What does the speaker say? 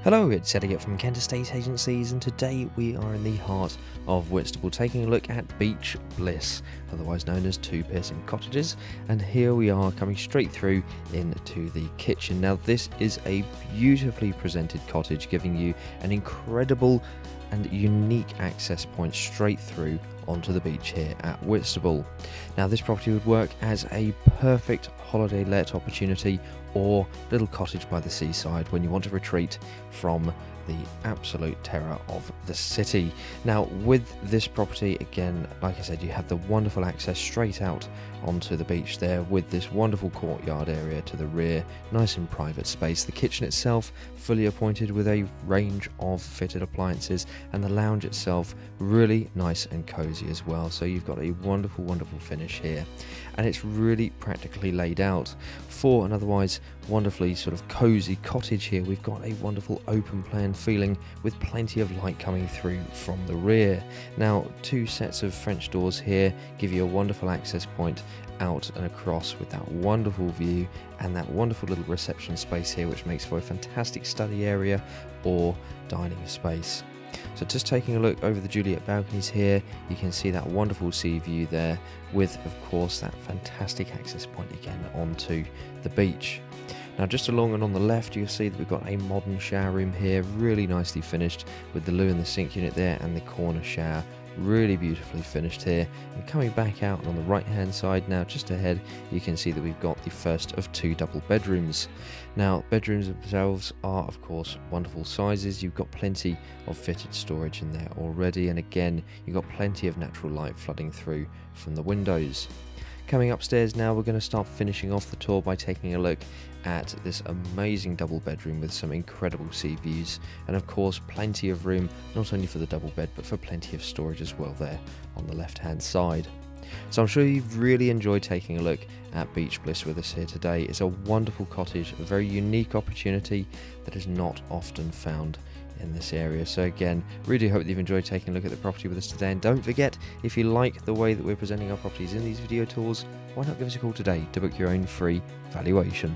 Hello, it's Elliot from Kent Estate Agencies, and today we are in the heart of Whitstable taking a look at Beach Bliss, otherwise known as Two Piercing Cottages, and here we are coming straight through into the kitchen. Now this is a beautifully presented cottage giving you an incredible and unique access point straight through onto the beach here at Whitstable. Now this property would work as a perfect holiday let opportunity or little cottage by the seaside when you want to retreat from the absolute terror of the city. Now with this property, again, like I said, you have the wonderful access straight out onto the beach there with this wonderful courtyard area to the rear, nice and private space. The kitchen itself fully appointed with a range of fitted appliances, and the lounge itself really nice and cozy as well. So you've got a wonderful finish here, and it's really practically laid out for an otherwise wonderfully sort of cozy cottage. Here we've got a wonderful open plan feeling with plenty of light coming through from the rear. Now two sets of French doors here give you a wonderful access point out and across with that wonderful view and that wonderful little reception space here, which makes for a fantastic study area or dining space. So just taking a look over the Juliet balconies here, you can see that wonderful sea view there with, of course, that fantastic access point again onto the beach. Now just along and on the left, you'll see that we've got a modern shower room here, really nicely finished with the loo and the sink unit there and the corner shower. Really beautifully finished here. And coming back out on the right hand side now, just ahead, you can see that we've got the first of two double bedrooms. Now bedrooms themselves are of course wonderful sizes. You've got plenty of fitted storage in there already, and again you've got plenty of natural light flooding through from the windows. Coming upstairs now, we're going to start finishing off the tour by taking a look at this amazing double bedroom with some incredible sea views, and of course plenty of room not only for the double bed but for plenty of storage as well there on the left hand side. So I'm sure you've really enjoyed taking a look at Beach Bliss with us here today. It's a wonderful cottage, a very unique opportunity that is not often found in this area. So again, really hope that you've enjoyed taking a look at the property with us today, and don't forget, if you like the way that we're presenting our properties in these video tours, why not give us a call today to book your own free valuation.